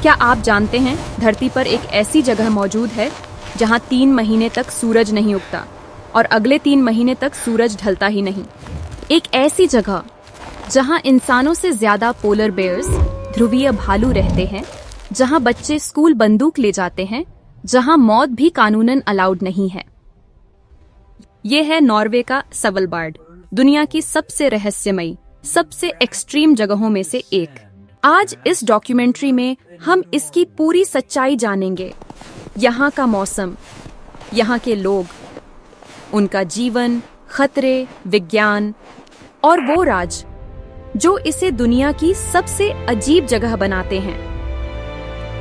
क्या आप जानते हैं धरती पर एक ऐसी जगह मौजूद है जहां 3 महीने तक सूरज नहीं उगता और अगले 3 महीने तक सूरज ढलता ही नहीं। एक ऐसी जगह जहां इंसानों से ज्यादा पोलर बेयर्स, ध्रुवीय भालू रहते हैं, जहां बच्चे स्कूल बंदूक ले जाते हैं, जहां मौत भी कानूनन अलाउड नहीं है। ये है नॉर्वे का सवलबार्ड, दुनिया की सबसे रहस्यमयी, सबसे एक्सट्रीम जगहों में से एक। आज इस डॉक्यूमेंट्री में हम इसकी पूरी सच्चाई जानेंगे। यहाँ का मौसम, यहाँ के लोग, उनका जीवन, खतरे, विज्ञान और वो राज जो इसे दुनिया की सबसे अजीब जगह बनाते हैं।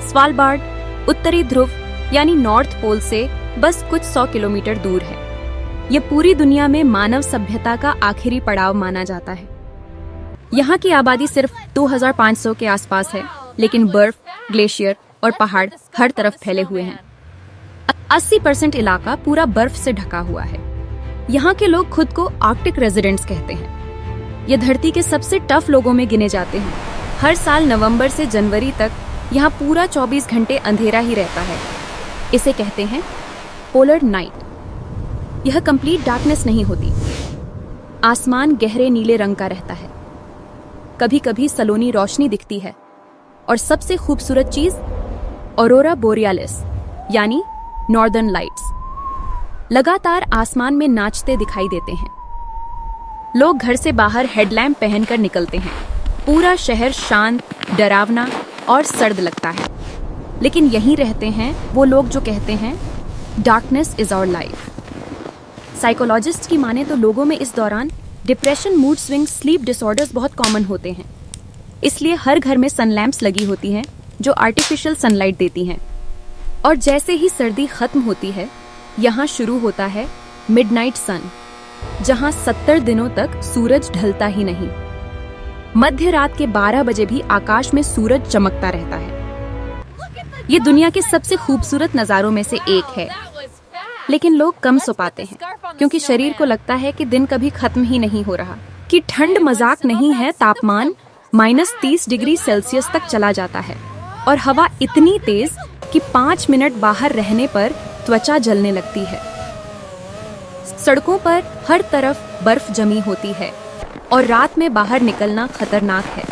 स्वालबार्ड उत्तरी ध्रुव यानी नॉर्थ पोल से बस कुछ 100 किलोमीटर दूर है। यह पूरी दुनिया में मानव सभ्यता का आखिरी पड़ाव माना जाता है। यहाँ की आबादी सिर्फ 2500 के आसपास है, लेकिन बर्फ, ग्लेशियर और पहाड़ हर तरफ फैले हुए हैं। 80% इलाका पूरा बर्फ से ढका हुआ है। यहाँ के लोग खुद को आर्कटिक रेजिडेंट्स कहते हैं। ये धरती के सबसे टफ लोगों में गिने जाते हैं। हर साल नवंबर से जनवरी तक यहाँ पूरा 24 घंटे अंधेरा ही रहता है। इसे कहते हैं पोलर नाइट। यह कंप्लीट डार्कनेस नहीं होती। आसमान गहरे नीले रंग का रहता है, कभी कभी सलोनी रोशनी दिखती है, और सबसे खूबसूरत चीज ऑरोरा बोरियालिस यानी नॉर्दर्न लाइट्स लगातार आसमान में नाचते दिखाई देते हैं। लोग घर से बाहर हेडलैम्प पहनकर निकलते हैं। पूरा शहर शांत, डरावना और सर्द लगता है, लेकिन यहीं रहते हैं वो लोग जो कहते हैं darkness is our life. Psychologist की माने तो लोगों में इस दौरान depression, mood swing, sleep disorders बहुत कॉमन होते हैं। इसलिए हर घर में सन लैंप्स लगी होती हैं जो आर्टिफिशियल सनलाइट देती हैं। और जैसे ही सर्दी खत्म होती है, यहाँ शुरू होता है मिडनाइट सन, जहाँ 70 दिनों तक सूरज ढलता ही नहीं। मध्य रात के 12 बजे भी आकाश में सूरज चमकता रहता है। ये दुनिया के सबसे खूबसूरत नज़ारों में से एक है, लेकिन लोग कम सो पाते हैं क्योंकि शरीर को लगता है कि दिन कभी खत्म ही नहीं हो रहा, कि ठंड मजाक नहीं है। तापमान -30 डिग्री सेल्सियस तक चला जाता है और हवा इतनी तेज कि 5 मिनट बाहर रहने पर त्वचा जलने लगती है। सड़कों पर हर तरफ बर्फ जमी होती है और रात में बाहर निकलना खतरनाक है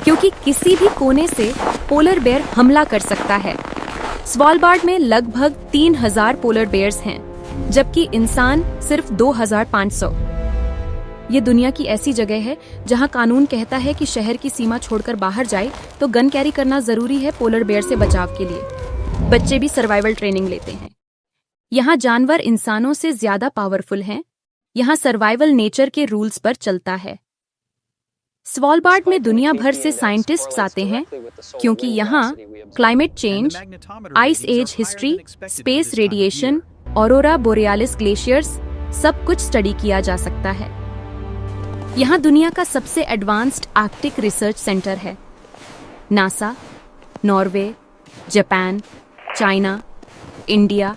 क्योंकि किसी भी कोने से पोलर बेयर हमला कर सकता है। स्वालबार्ड में लगभग 3000 पोलर बेयर्स हैं, जबकि इंसान सिर्फ 2500। ये दुनिया की ऐसी जगह है जहां कानून कहता है कि शहर की सीमा छोड़कर बाहर जाए तो गन कैरी करना जरूरी है पोलर बेयर से बचाव के लिए। बच्चे भी सर्वाइवल ट्रेनिंग लेते हैं। यहाँ जानवर इंसानों से ज्यादा पावरफुल हैं। यहाँ सर्वाइवल नेचर के रूल्स पर चलता है। स्वालबार्ड में दुनिया भर से साइंटिस्ट्स आते हैं क्योंकि यहाँ climate change, ice age history, space radiation, aurora borealis glaciers, सब कुछ स्टडी किया जा सकता है। यहाँ दुनिया का सबसे एडवांस्ड आर्कटिक रिसर्च सेंटर है। NASA, Norway, Japan, China, India,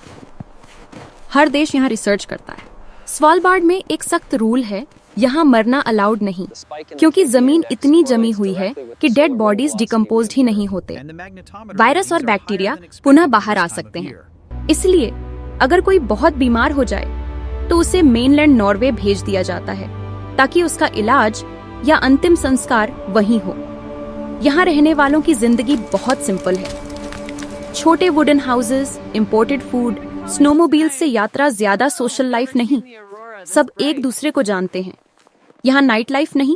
हर देश यहाँ रिसर्च करता है। स्वालबार्ड में एक सख्त रूल है, यहाँ मरना अलाउड नहीं, क्योंकि जमीन इतनी जमी हुई है कि डेड बॉडीज डिकम्पोज्ड ही नहीं होते। वायरस और बैक्टीरिया पुनः बाहर आ सकते हैं। इसलिए अगर कोई बहुत बीमार हो जाए तो उसे मेनलैंड नॉर्वे भेज दिया जाता है ताकि उसका इलाज या अंतिम संस्कार वहीं हो। यहाँ रहने वालों की जिंदगी बहुत सिंपल है। छोटे wooden houses, imported food, snowmobile से यात्रा, ज्यादा सोशल लाइफ नहीं। सब एक दूसरे को जानते हैं। यहाँ नाइट लाइफ नहीं,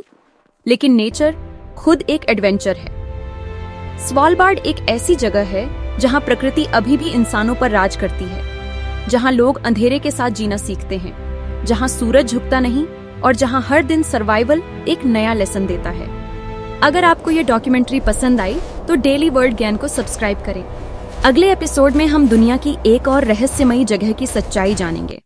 लेकिन नेचर खुद एक एडवेंचर है। स्वालबार्ड एक ऐसी जगह है जहाँ प्रकृति अभी भी इंसानों पर राज करती है, जहाँ लोग अंधेरे के साथ जीना सीखते हैं, जहाँ सूरज झुकता नहीं और जहाँ हर दिन सर्वाइवल एक नया लेसन देता है। अगर आपको ये डॉक्यूमेंट्री पसंद आई तो डेली वर्ल्ड ज्ञान को सब्सक्राइब करें। अगले एपिसोड में हम दुनिया की एक और रहस्यमयी जगह की सच्चाई जानेंगे।